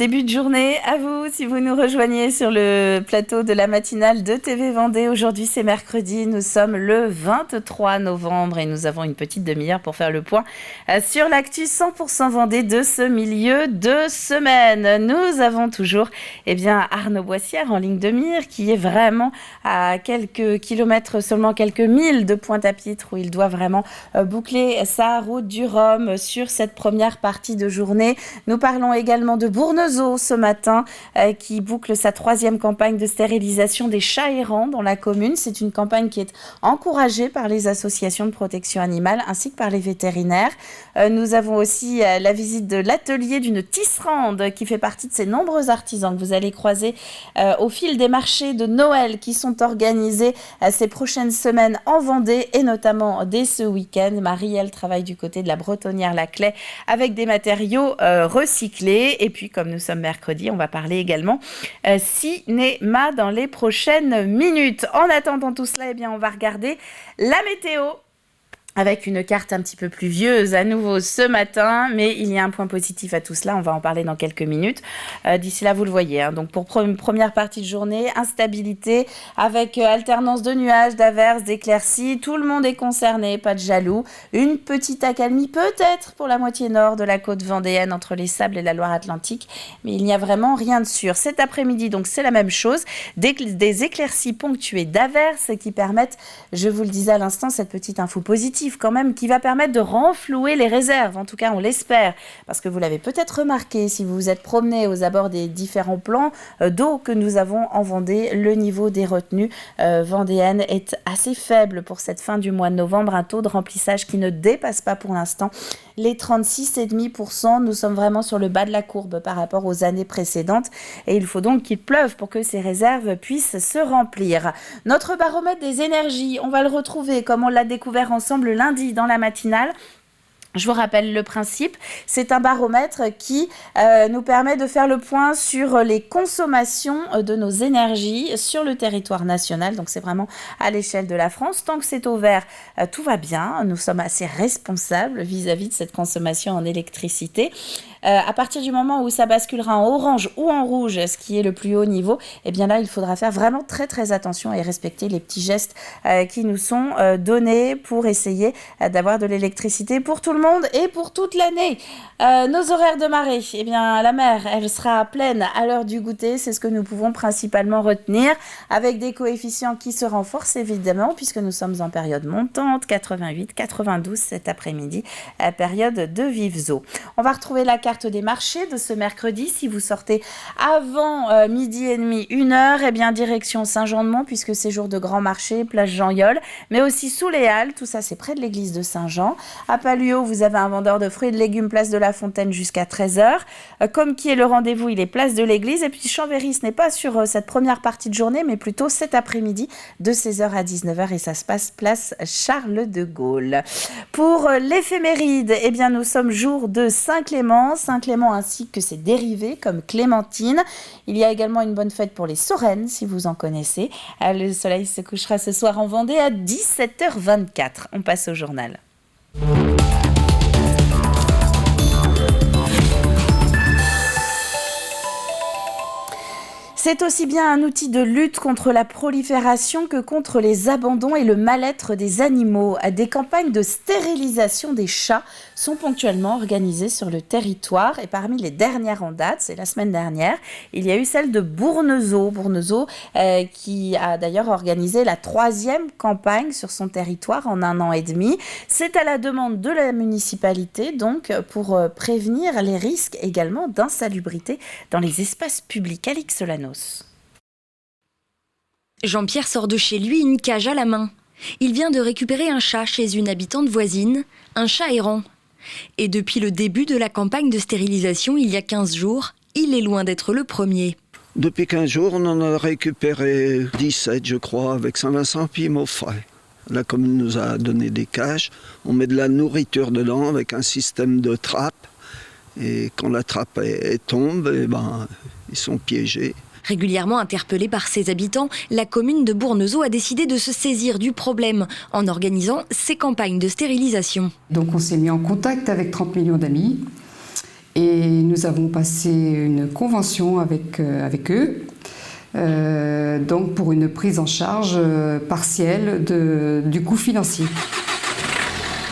début de journée à vous si vous nous rejoignez sur le plateau de la matinale de TV Vendée. Aujourd'hui c'est mercredi, nous sommes le 23 novembre et nous avons une petite demi-heure pour faire le point sur l'actu 100% Vendée de ce milieu de semaine. Nous avons toujours Arnaud Boissière en ligne de mire qui est vraiment à quelques kilomètres, seulement quelques milles de Pointe-à-Pitre où il doit vraiment boucler sa route du Rhum sur cette première partie de journée. Nous parlons également de Bournezeau ce matin qui boucle sa 3e campagne de stérilisation des chats errants dans la commune. C'est une campagne qui est encouragée par les associations de protection animale ainsi que par les vétérinaires. Nous avons aussi la visite de l'atelier d'une tisserande qui fait partie de ces nombreux artisans que vous allez croiser au fil des marchés de Noël qui sont organisés ces prochaines semaines en Vendée et notamment dès ce week-end. Marie, elle travaille du côté de la Bretonnière-la-Claye avec des matériaux recyclés. Et puis, comme nous sommes mercredi, on va parler également cinéma dans les prochaines minutes. En attendant tout cela, on va regarder la météo avec une carte un petit peu pluvieuse à nouveau ce matin, mais il y a un point positif à tout cela, on va en parler dans quelques minutes. D'ici là, vous le voyez, donc pour une première partie de journée, instabilité avec alternance de nuages, d'averses, d'éclaircies, tout le monde est concerné, pas de jaloux. Une petite accalmie peut-être pour la moitié nord de la côte vendéenne entre les Sables et la Loire-Atlantique, mais il n'y a vraiment rien de sûr. Cet après-midi, donc c'est la même chose, des éclaircies ponctuées d'averses qui permettent, je vous le disais à l'instant, cette petite info positive quand même qui va permettre de renflouer les réserves, en tout cas on l'espère, parce que vous l'avez peut-être remarqué si vous vous êtes promené aux abords des différents plans d'eau que nous avons en Vendée, le niveau des retenues vendéennes est assez faible pour cette fin du mois de novembre, un taux de remplissage qui ne dépasse pas pour l'instant les 36,5%. Nous sommes vraiment sur le bas de la courbe par rapport aux années précédentes et il faut donc qu'il pleuve pour que ces réserves puissent se remplir. Notre baromètre des énergies, on va le retrouver comme on l'a découvert ensemble lundi dans la matinale. Je vous rappelle le principe, c'est un baromètre qui nous permet de faire le point sur les consommations de nos énergies sur le territoire national. Donc c'est vraiment à l'échelle de la France. Tant que c'est au vert, tout va bien. Nous sommes assez responsables vis-à-vis de cette consommation en électricité. À partir du moment où ça basculera en orange ou en rouge, ce qui est le plus haut niveau, là, il faudra faire vraiment très très attention et respecter les petits gestes qui nous sont donnés pour essayer d'avoir de l'électricité pour tout le monde et pour toute l'année. Nos horaires de marée, la mer, elle sera pleine à l'heure du goûter, c'est ce que nous pouvons principalement retenir, avec des coefficients qui se renforcent évidemment, puisque nous sommes en période montante, 88, 92 cet après-midi, période de vives eaux. On va retrouver la carte des marchés de ce mercredi. Si vous sortez avant midi et demi, 1h, direction Saint-Jean-de-Mont, puisque c'est jour de grand marché, place Jean-Yol, mais aussi sous les Halles, tout ça c'est près de l'église de Saint-Jean. À Palluau, vous avez un vendeur de fruits et de légumes, place de la Fontaine jusqu'à 13h. Comme qui est le rendez-vous, il est place de l'église. Et puis Chambéry, ce n'est pas sur cette première partie de journée, mais plutôt cet après-midi de 16h à 19h et ça se passe place Charles de Gaulle. Pour l'éphéméride, nous sommes jour de Saint-Clément ainsi que ses dérivés comme Clémentine. Il y a également une bonne fête pour les Sorennes, si vous en connaissez. Le soleil se couchera ce soir en Vendée à 17h24. On passe au journal. C'est aussi bien un outil de lutte contre la prolifération que contre les abandons et le mal-être des animaux. Des campagnes de stérilisation des chats sont ponctuellement organisées sur le territoire. Et parmi les dernières en date, c'est la semaine dernière, il y a eu celle de Bournezeau. Bournezeau qui a d'ailleurs organisé la 3e campagne sur son territoire en 1 an et demi. C'est à la demande de la municipalité, donc, pour prévenir les risques également d'insalubrité dans les espaces publics. Alix Solanos. Jean-Pierre sort de chez lui une cage à la main. Il vient de récupérer un chat chez une habitante voisine, un chat errant. Et depuis le début de la campagne de stérilisation, il y a 15 jours, il est loin d'être le premier. Depuis 15 jours, on en a récupéré 17, je crois, avec Saint-Vincent-Pied-Maufray. La commune nous a donné des cages. On met de la nourriture dedans avec un système de trappe. Et quand la trappe tombe, ils sont piégés. Régulièrement interpellée par ses habitants, la commune de Bournezeau a décidé de se saisir du problème en organisant ses campagnes de stérilisation. Donc on s'est mis en contact avec 30 millions d'amis Et nous avons passé une convention avec eux, donc pour une prise en charge partielle du coût financier.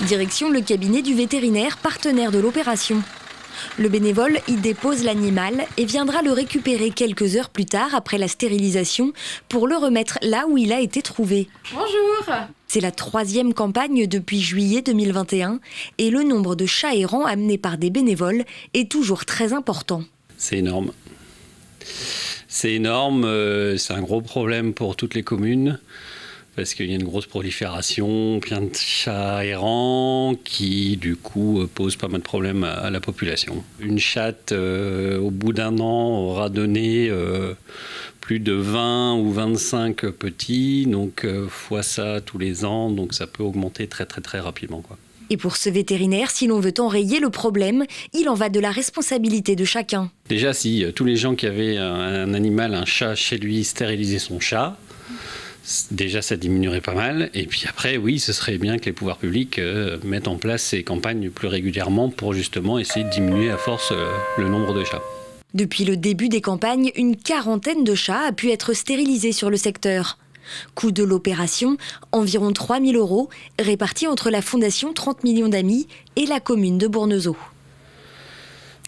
Direction le cabinet du vétérinaire partenaire de l'opération. Le bénévole y dépose l'animal et viendra le récupérer quelques heures plus tard après la stérilisation pour le remettre là où il a été trouvé. Bonjour. C'est la 3e campagne depuis juillet 2021 et le nombre de chats errants amenés par des bénévoles est toujours très important. C'est énorme. C'est énorme, c'est un gros problème pour toutes les communes. Parce qu'il y a une grosse prolifération, plein de chats errants qui, du coup, posent pas mal de problèmes à la population. Une chatte, au bout d'1 an, aura donné plus de 20 ou 25 petits, donc fois ça tous les ans, donc ça peut augmenter très très très rapidement, quoi. Et pour ce vétérinaire, si l'on veut enrayer le problème, il en va de la responsabilité de chacun. Déjà, si tous les gens qui avaient un animal, un chat chez lui, stérilisaient son chat, déjà, ça diminuerait pas mal. Et puis après, oui, ce serait bien que les pouvoirs publics mettent en place ces campagnes plus régulièrement pour justement essayer de diminuer à force le nombre de chats. Depuis le début des campagnes, une 40aine de chats a pu être stérilisés sur le secteur. Coût de l'opération, environ 3 000 €, répartis entre la Fondation 30 millions d'amis et la commune de Bournezeau.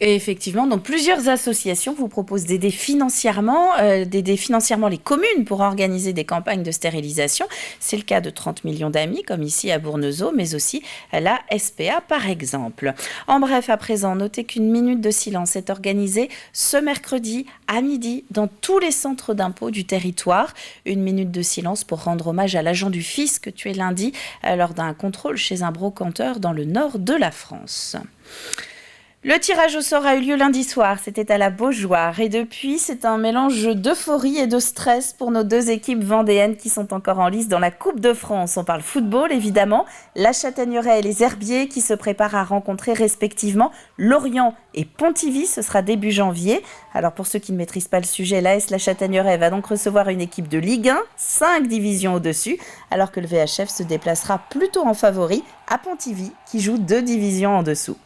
Et effectivement, donc plusieurs associations vous proposent d'aider financièrement les communes pour organiser des campagnes de stérilisation. C'est le cas de 30 millions d'amis, comme ici à Bournezeau, mais aussi la SPA par exemple. En bref, à présent, notez qu'une minute de silence est organisée ce mercredi à midi dans tous les centres d'impôt du territoire. Une minute de silence pour rendre hommage à l'agent du fisc tué lundi lors d'un contrôle chez un brocanteur dans le nord de la France. Le tirage au sort a eu lieu lundi soir, c'était à la Beaujoire et depuis c'est un mélange d'euphorie et de stress pour nos 2 équipes vendéennes qui sont encore en lice dans la Coupe de France. On parle football évidemment, la Châtaigneraie et les Herbiers qui se préparent à rencontrer respectivement Lorient et Pontivy, ce sera début janvier. Alors pour ceux qui ne maîtrisent pas le sujet, l'AS La Châtaigneraie va donc recevoir une équipe de Ligue 1, 5 divisions au-dessus, alors que le VHF se déplacera plutôt en favori à Pontivy qui joue 2 divisions en dessous.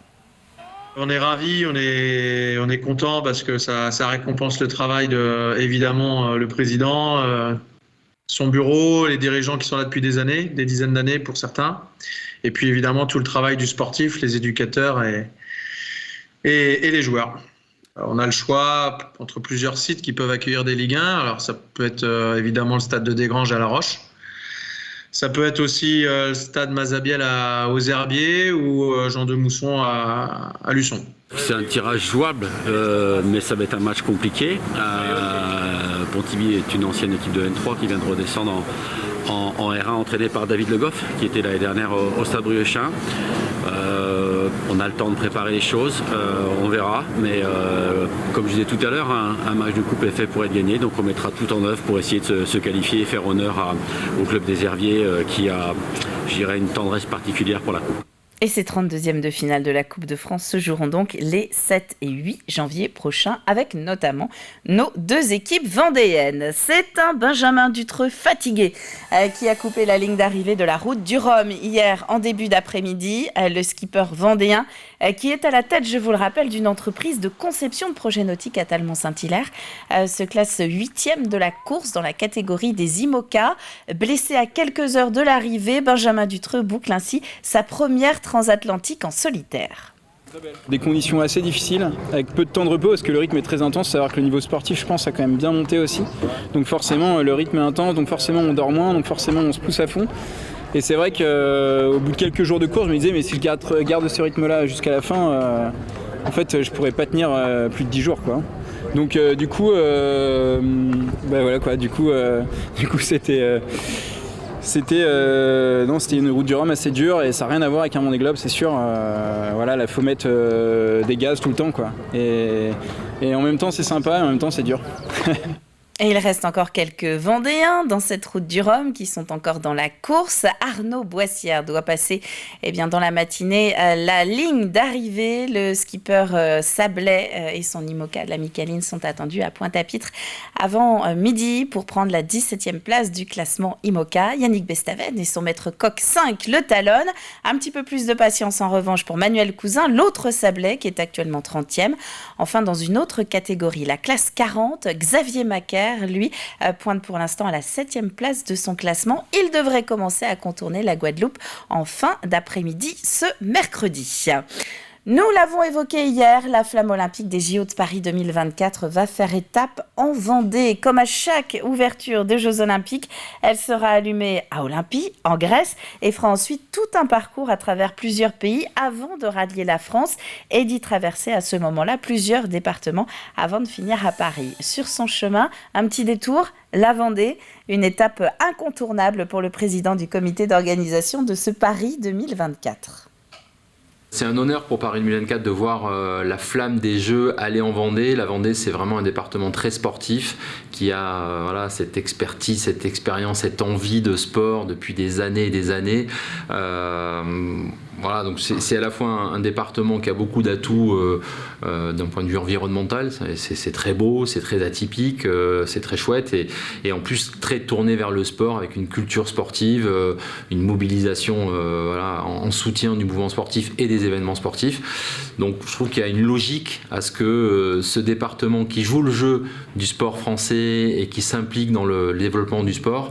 On est ravis, on est content parce que ça récompense le travail de, évidemment, le président, son bureau, les dirigeants qui sont là depuis des années, des dizaines d'années pour certains. Et puis évidemment tout le travail du sportif, les éducateurs et les joueurs. Alors, on a le choix entre plusieurs sites qui peuvent accueillir des Ligue 1. Alors ça peut être évidemment le stade de Desgranges à La Roche. Ça peut être aussi le stade Mazabiel aux Herbiers ou Jean de Mousson à Luçon. C'est un tirage jouable, mais ça va être un match compliqué. Pontivy est une ancienne équipe de N3 qui vient de redescendre en R1, entraînée par David Le Goff, qui était l'année dernière au Stade Briochin. On a le temps de préparer les choses, on verra. Mais comme je disais tout à l'heure, un match de coupe est fait pour être gagné. Donc on mettra tout en œuvre pour essayer de se qualifier et faire honneur au club des Herbiers qui a, je dirais, une tendresse particulière pour la coupe. Et ces 32e de finale de la Coupe de France se joueront donc les 7 et 8 janvier prochains avec notamment nos 2 équipes vendéennes. C'est un Benjamin Dutreux fatigué qui a coupé la ligne d'arrivée de la route du Rhum hier en début d'après-midi. Le skipper vendéen qui est à la tête, je vous le rappelle, d'une entreprise de conception de projets nautiques à Talmont-Saint-Hilaire se classe 8e de la course dans la catégorie des IMOCA. Blessé à quelques heures de l'arrivée, Benjamin Dutreux boucle ainsi sa première transatlantique en solitaire. Des conditions assez difficiles, avec peu de temps de repos, parce que le rythme est très intense. Savoir que le niveau sportif, je pense, a quand même bien monté aussi. Donc forcément, le rythme est intense, donc forcément, on dort moins, donc forcément, on se pousse à fond. Et c'est vrai qu'au bout de quelques jours de course, je me disais, mais si je garde ce rythme-là jusqu'à la fin, en fait, je pourrais pas tenir plus de 10 jours, quoi. Donc du coup, voilà quoi. Du coup, c'était une route du Rhum assez dure et ça n'a rien à voir avec un Vendée Globe, c'est sûr. Voilà, là, faut mettre des gaz tout le temps, quoi. Et en même temps, c'est sympa, et en même temps, c'est dur. Et il reste encore quelques Vendéens dans cette route du Rhum qui sont encore dans la course. Arnaud Boissière doit passer dans la matinée la ligne d'arrivée. Le skipper Sablé et son IMOCA de la Micaline sont attendus à Pointe-à-Pitre avant midi pour prendre la 17e place du classement IMOCA. Yannick Bestaven et son maître coq 5 le talonnent. Un petit peu plus de patience en revanche pour Manuel Cousin, l'autre Sablé qui est actuellement 30e. Enfin, dans une autre catégorie, la classe 40, Xavier Macaire, lui, pointe pour l'instant à la 7e place de son classement. Il devrait commencer à contourner la Guadeloupe en fin d'après-midi ce mercredi. Nous l'avons évoqué hier, la flamme olympique des JO de Paris 2024 va faire étape en Vendée. Comme à chaque ouverture des Jeux olympiques, elle sera allumée à Olympie, en Grèce, et fera ensuite tout un parcours à travers plusieurs pays avant de rallier la France et d'y traverser à ce moment-là plusieurs départements avant de finir à Paris. Sur son chemin, un petit détour, la Vendée, une étape incontournable pour le président du comité d'organisation de ce Paris 2024. C'est un honneur pour Paris 2024 de voir la flamme des Jeux aller en Vendée. La Vendée, c'est vraiment un département très sportif qui a cette expertise, cette expérience, cette envie de sport depuis des années et des années. Donc c'est à la fois un département qui a beaucoup d'atouts d'un point de vue environnemental. C'est très beau, c'est très atypique, c'est très chouette et en plus très tourné vers le sport avec une culture sportive, une mobilisation en soutien du mouvement sportif et des événements sportifs. Donc je trouve qu'il y a une logique à ce que ce département qui joue le jeu du sport français et qui s'implique dans le développement du sport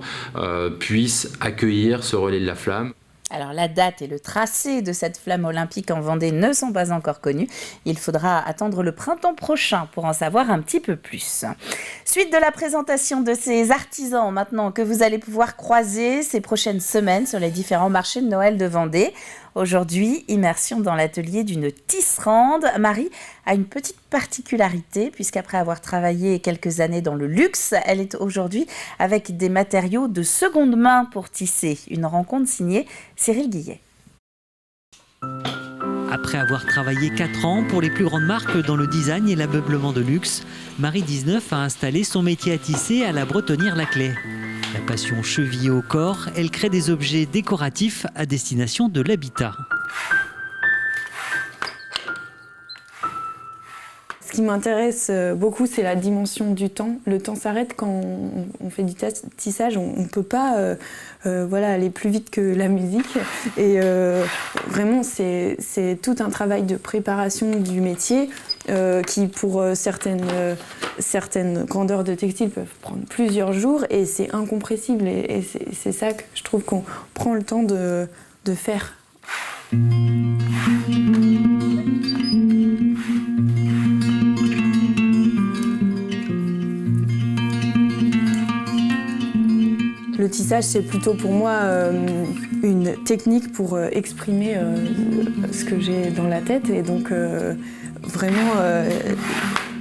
puisse accueillir ce relais de la flamme. Alors la date et le tracé de cette flamme olympique en Vendée ne sont pas encore connus. Il faudra attendre le printemps prochain pour en savoir un petit peu plus. Suite de la présentation de ces artisans maintenant que vous allez pouvoir croiser ces prochaines semaines sur les différents marchés de Noël de Vendée. Aujourd'hui, immersion dans l'atelier d'une tisserande. Marie a une petite particularité puisqu'après avoir travaillé quelques années dans le luxe, elle est aujourd'hui avec des matériaux de seconde main pour tisser. Une rencontre signée Cyril Guillet. Après avoir travaillé 4 ans pour les plus grandes marques dans le design et l'ameublement de luxe, Marie 19 a installé son métier à tisser à la Bretonnière-Laclais. La passion chevillée au corps, elle crée des objets décoratifs à destination de l'habitat. Ce qui m'intéresse beaucoup, c'est la dimension du temps. Le temps s'arrête quand on fait du tissage. On ne peut pas aller plus vite que la musique. Et vraiment, c'est tout un travail de préparation du métier qui, pour certaines grandeurs de textile, peuvent prendre plusieurs jours. Et c'est incompressible. Et c'est ça que je trouve qu'on prend le temps de faire. Le tissage, c'est plutôt pour moi une technique pour exprimer ce que j'ai dans la tête. Et donc, vraiment,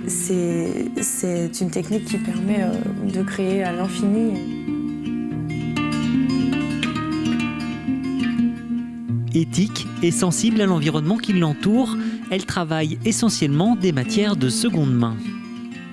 c'est une technique qui permet de créer à l'infini. Éthique et sensible à l'environnement qui l'entoure, elle travaille essentiellement des matières de seconde main.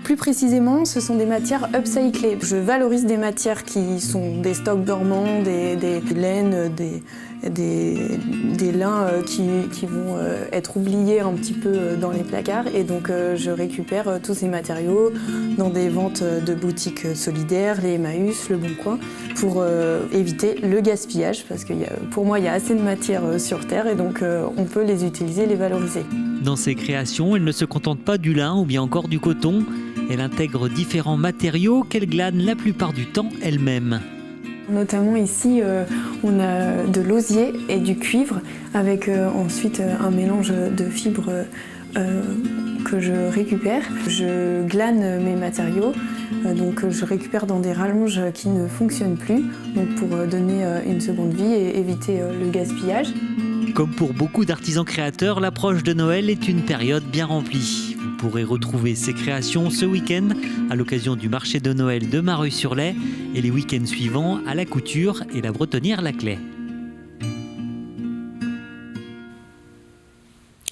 Plus précisément, ce sont des matières upcyclées. Je valorise des matières qui sont des stocks dormants, des laines, des lins qui vont être oubliés un petit peu dans les placards. Et donc je récupère tous ces matériaux dans des ventes de boutiques solidaires, les Emmaüs, le Bon Coin, pour éviter le gaspillage. Parce que pour moi, il y a assez de matières sur Terre et donc on peut les utiliser, les valoriser. Dans ses créations, elle ne se contente pas du lin ou bien encore du coton. Elle intègre différents matériaux qu'elle glane la plupart du temps elle-même. Notamment ici, on a de l'osier et du cuivre avec ensuite un mélange de fibres que je récupère. Je glane mes matériaux, donc je récupère dans des rallonges qui ne fonctionnent plus, donc pour donner une seconde vie et éviter le gaspillage. Comme pour beaucoup d'artisans créateurs, l'approche de Noël est une période bien remplie. Vous pourrez retrouver ces créations ce week-end à l'occasion du marché de Noël de Mareuil-sur-Lay et les week-ends suivants à la Couture et la Bretonnière-Laclais.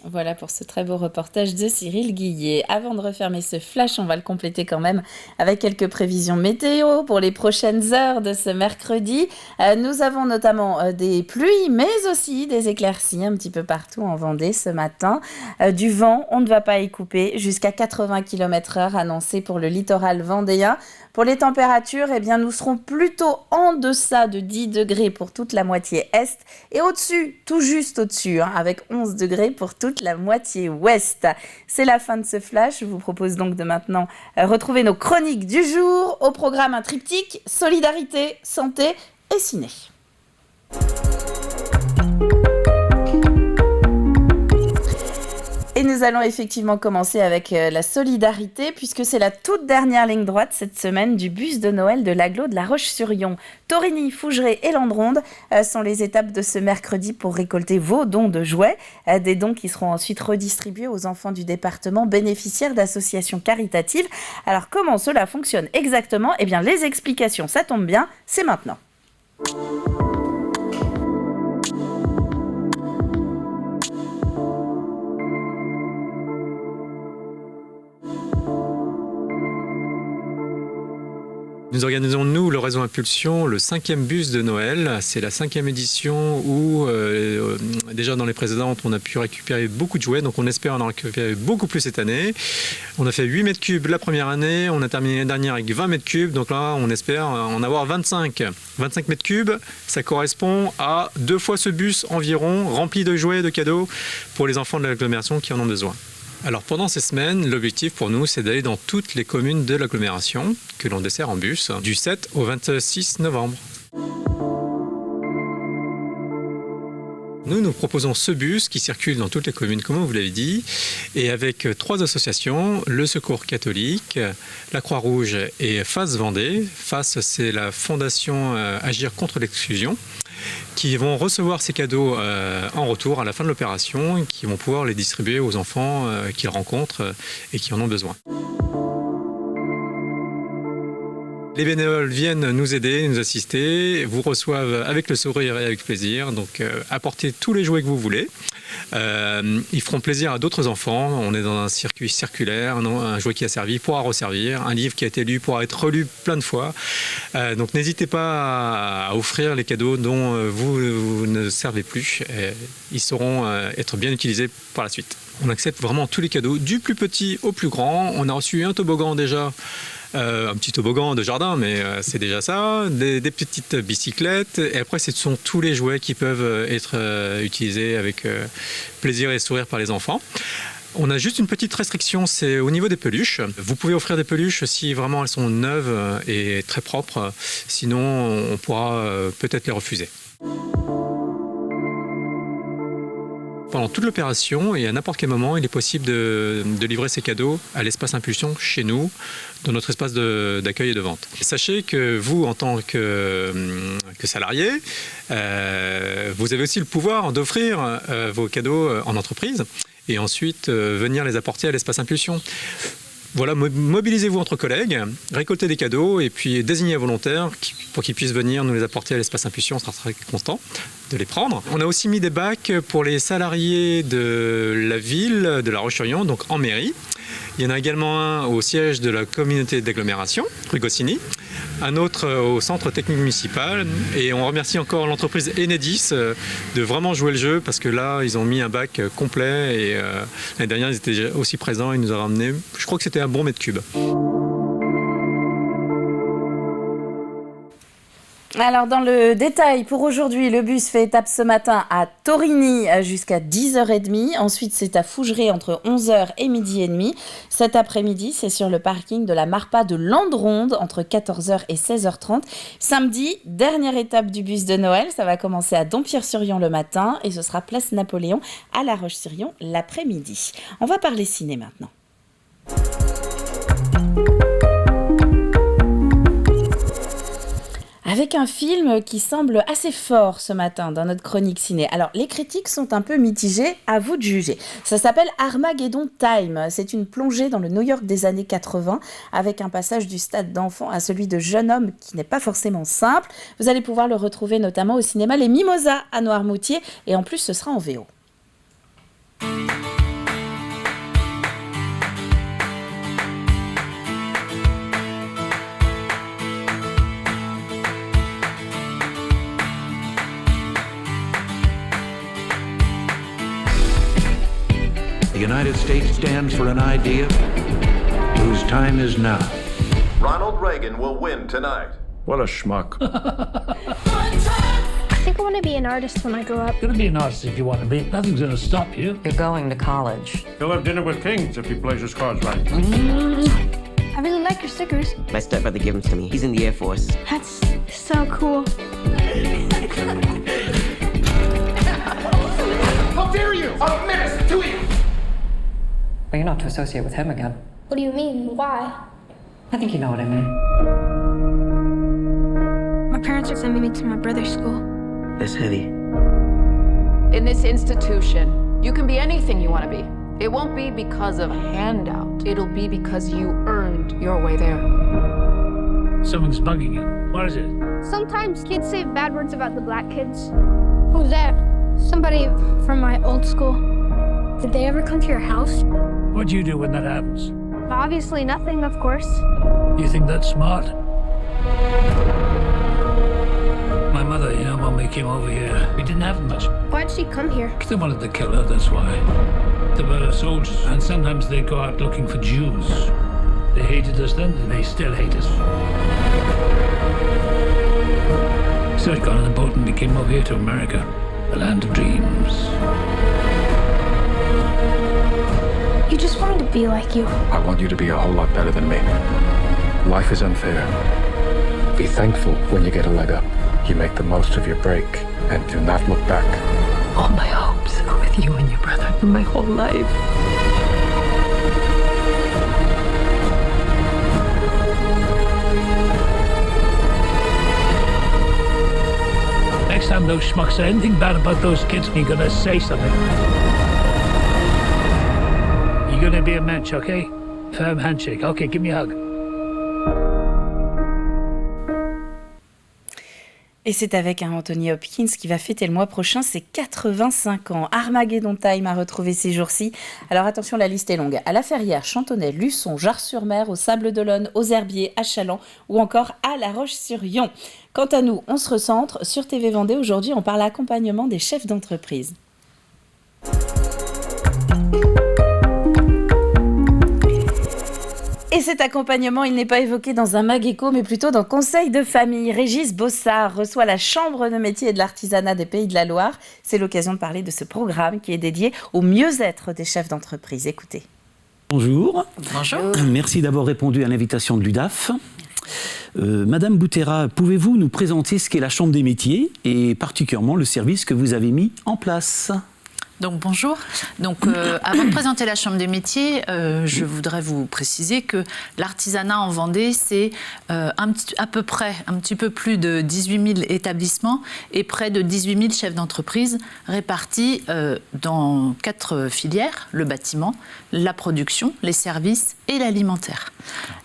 Voilà pour ce très beau reportage de Cyril Guillet. Avant de refermer ce flash, on va le compléter quand même avec quelques prévisions météo pour les prochaines heures de ce mercredi. Nous avons notamment des pluies, mais aussi des éclaircies un petit peu partout en Vendée ce matin. Du vent, on ne va pas y couper, jusqu'à 80 km/h annoncé pour le littoral vendéen. Pour les températures, eh bien, nous serons plutôt en deçà de 10 degrés pour toute la moitié est et au-dessus, tout juste au-dessus, avec 11 degrés pour toute la moitié ouest. C'est la fin de ce flash. Je vous propose donc de maintenant retrouver nos chroniques du jour. Au programme, un triptyque, solidarité, santé et ciné. Et nous allons effectivement commencer avec la solidarité, puisque c'est la toute dernière ligne droite cette semaine du bus de Noël de l'agglo de La Roche-sur-Yon. Torigny, Fougeray et Landronde sont les étapes de ce mercredi pour récolter vos dons de jouets. Des dons qui seront ensuite redistribués aux enfants du département bénéficiaires d'associations caritatives. Alors comment cela fonctionne exactement ? Eh bien les explications, ça tombe bien, c'est maintenant. Nous organisons, nous, le réseau Impulsion, le 5e bus de Noël. C'est la 5e édition où, déjà dans les précédentes, on a pu récupérer beaucoup de jouets. Donc on espère en récupérer beaucoup plus cette année. On a fait 8 mètres cubes la première année. On a terminé l'année dernière avec 20 mètres cubes. Donc là, on espère en avoir 25. 25 mètres cubes, ça correspond à 2 fois ce bus environ, rempli de jouets, de cadeaux pour les enfants de l'agglomération qui en ont besoin. Alors pendant ces semaines, l'objectif pour nous, c'est d'aller dans toutes les communes de l'agglomération que l'on dessert en bus du 7 au 26 novembre. Nous proposons ce bus qui circule dans toutes les communes, comme vous l'avez dit, et avec 3 associations, le Secours catholique, la Croix-Rouge et FAS Vendée. FAS, c'est la fondation Agir contre l'exclusion, qui vont recevoir ces cadeaux en retour à la fin de l'opération et qui vont pouvoir les distribuer aux enfants qu'ils rencontrent et qui en ont besoin. Les bénévoles viennent nous aider, nous assister, vous reçoivent avec le sourire et avec plaisir, donc apportez tous les jouets que vous voulez. Ils feront plaisir à d'autres enfants. On est dans un circuit circulaire, un jouet qui a servi pourra resservir, un livre qui a été lu pourra être relu plein de fois. Donc n'hésitez pas à offrir les cadeaux dont vous ne servez plus. Ils sauront être bien utilisés par la suite. On accepte vraiment tous les cadeaux, du plus petit au plus grand. On a reçu un toboggan déjà. Un petit toboggan de jardin, mais c'est déjà ça, des petites bicyclettes, et après ce sont tous les jouets qui peuvent être utilisés avec plaisir et sourire par les enfants. On a juste une petite restriction, c'est au niveau des peluches. Vous pouvez offrir des peluches si vraiment elles sont neuves et très propres, sinon on pourra peut-être les refuser. Pendant toute l'opération et à n'importe quel moment, il est possible de livrer ces cadeaux à l'espace Impulsion chez nous, dans notre espace d'accueil et de vente. Sachez que vous, en tant que salarié, vous avez aussi le pouvoir d'offrir vos cadeaux en entreprise et ensuite venir les apporter à l'espace Impulsion. Voilà, mobilisez-vous entre collègues, récoltez des cadeaux et puis désignez un volontaire pour qu'il puisse venir nous les apporter à l'espace Impulsion. On sera très content de les prendre. On a aussi mis des bacs pour les salariés de la ville de La Roche-sur-Yon, donc en mairie. Il y en a également un au siège de la communauté d'agglomération, rue Goscinny, un autre au centre technique municipal. Et on remercie encore l'entreprise Enedis de vraiment jouer le jeu parce que là, ils ont mis un bac complet et l'année dernière, ils étaient aussi présents. Ils nous ont ramené, je crois que c'était un bon mètre cube. Alors dans le détail, pour aujourd'hui, le bus fait étape ce matin à Torigny jusqu'à 10h30. Ensuite, c'est à Fougeray entre 11h et midi et demi. Cet après-midi, c'est sur le parking de la Marpa de Landronde entre 14h et 16h30. Samedi, dernière étape du bus de Noël. Ça va commencer à Dompierre-sur-Yon le matin et ce sera place Napoléon à La Roche-sur-Yon l'après-midi. On va parler ciné maintenant. Avec un film qui semble assez fort ce matin dans notre chronique ciné. Alors, les critiques sont un peu mitigées, à vous de juger. Ça s'appelle Armageddon Time. C'est une plongée dans le New York des années 80, avec un passage du stade d'enfant à celui de jeune homme qui n'est pas forcément simple. Vous allez pouvoir le retrouver notamment au cinéma Les Mimosas à Noirmoutier, et en plus, ce sera en VO. United States stands for an idea whose time is now. Ronald Reagan will win tonight. What a schmuck. I think I want to be an artist when I grow up. You're gonna be an artist if you want to be. Nothing's gonna stop you. You're going to college. You'll have dinner with kings if he plays his cards right. I really like your stickers. My stepbrother gave them to me. He's in the Air Force. That's so cool. How dare you! A menace to you! Well, you're not to associate with him again. What do you mean? Why? I think you know what I mean. My parents are sending me to my brother's school. That's heavy. In this institution, you can be anything you want to be. It won't be because of a handout. It'll be because you earned your way there. Someone's bugging you. What is it? Sometimes kids say bad words about the black kids. Who's that? Somebody from my old school. Did they ever come to your house? What do you do when that happens? Obviously nothing, of course. You think that's smart? My mother, when we came over here, we didn't have much. Why'd she come here? They wanted to kill her, that's why. They were soldiers, and sometimes they go out looking for Jews. They hated us then, and they still hate us. So I got on a boat and we came over here to America, the land of dreams. You just wanted to be like you. I want you to be a whole lot better than me. Life is unfair. Be thankful when you get a leg up. You make the most of your break and do not look back. All my hopes are with you and your brother for my whole life. Next time those schmucks say anything bad about those kids, you're gonna say something. You're gonna be a mensch, okay? Firm handshake. Okay, give me a hug. Et c'est avec Anthony Hopkins qui va fêter le mois prochain ses 85 ans. Armageddon Time a retrouvé ces jours-ci. Alors attention, la liste est longue. À La Ferrière, Chantonnay, Luçon, Jars-sur-Mer, au Sable-d'Olonne, aux Herbiers, à Challans ou encore à La Roche-sur-Yon. Quant à nous, on se recentre sur TV Vendée. Aujourd'hui, on parle accompagnement des chefs d'entreprise. Et cet accompagnement, il n'est pas évoqué dans un Mag-Éco, mais plutôt dans Conseil de famille. Régis Bossard reçoit la Chambre de métier et de l'artisanat des Pays de la Loire. C'est l'occasion de parler de ce programme qui est dédié au mieux-être des chefs d'entreprise. Écoutez. Bonjour. Bonjour. Merci d'avoir répondu à l'invitation de l'UDAF. Madame Boutera, pouvez-vous nous présenter ce qu'est la Chambre des métiers et particulièrement le service que vous avez mis en place ? Donc bonjour. Avant de présenter la Chambre des métiers, je voudrais vous préciser que l'artisanat en Vendée, c'est à peu près un petit peu plus de 18 000 établissements et près de 18 000 chefs d'entreprise répartis dans 4 filières, le bâtiment, la production, les services et l'alimentaire.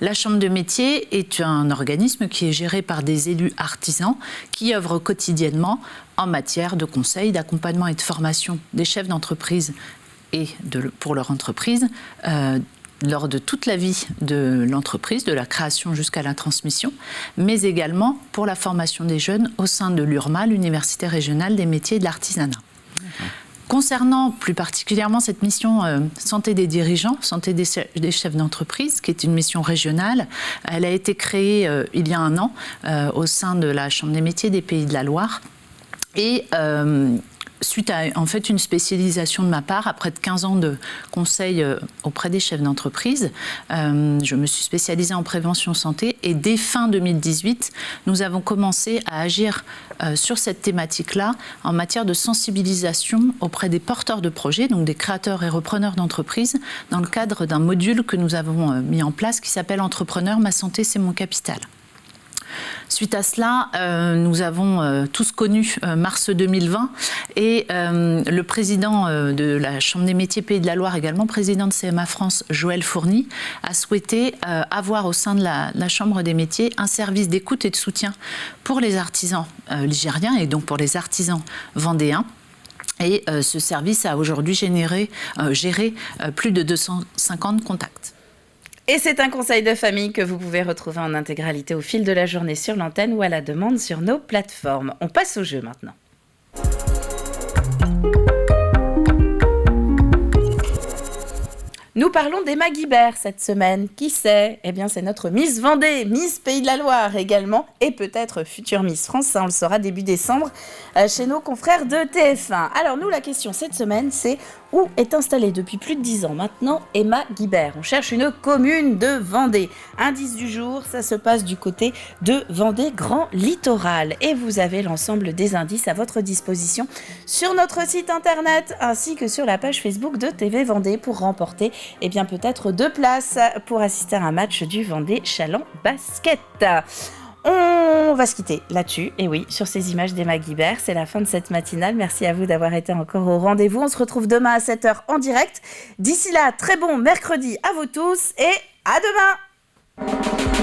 La Chambre de métiers est un organisme qui est géré par des élus artisans qui œuvrent quotidiennement en matière de conseil, d'accompagnement et de formation des chefs d'entreprise et pour leur entreprise lors de toute la vie de l'entreprise, de la création jusqu'à la transmission, mais également pour la formation des jeunes au sein de l'URMA, l'Université régionale des métiers et de l'artisanat. Concernant plus particulièrement cette mission santé des dirigeants, santé des chefs d'entreprise, qui est une mission régionale, elle a été créée il y a 1 an au sein de la Chambre des métiers des Pays de la Loire. Et suite à en fait une spécialisation de ma part, après 15 ans de conseil auprès des chefs d'entreprise, je me suis spécialisée en prévention santé et dès fin 2018, nous avons commencé à agir sur cette thématique-là en matière de sensibilisation auprès des porteurs de projets, donc des créateurs et repreneurs d'entreprises, dans le cadre d'un module que nous avons mis en place qui s'appelle « Entrepreneur, ma santé, c'est mon capital ». Suite à cela, nous avons tous connu mars 2020 et le président de la Chambre des métiers Pays de la Loire, également président de CMA France, Joël Fourny, a souhaité avoir au sein de la Chambre des métiers un service d'écoute et de soutien pour les artisans ligériens et donc pour les artisans vendéens. Et ce service a aujourd'hui géré plus de 250 contacts. Et c'est un conseil de famille que vous pouvez retrouver en intégralité au fil de la journée sur l'antenne ou à la demande sur nos plateformes. On passe au jeu maintenant. Nous parlons d'Emma Guibert cette semaine. Qui c'est ? Eh bien, c'est notre Miss Vendée, Miss Pays de la Loire également, et peut-être future Miss France. Ça, on le saura début décembre chez nos confrères de TF1. Alors nous, la question cette semaine, c'est où est installée depuis plus de 10 ans maintenant Emma Guibert ? On cherche une commune de Vendée. Indice du jour, ça se passe du côté de Vendée Grand Littoral. Et vous avez l'ensemble des indices à votre disposition sur notre site internet ainsi que sur la page Facebook de TV Vendée pour remporter peut-être 2 places pour assister à un match du Vendée Chaland Basket. On va se quitter là-dessus, et oui, sur ces images d'Emma Guibert. C'est la fin de cette matinale. Merci à vous d'avoir été encore au rendez-vous. On se retrouve demain à 7h en direct. D'ici là, très bon mercredi à vous tous et à demain.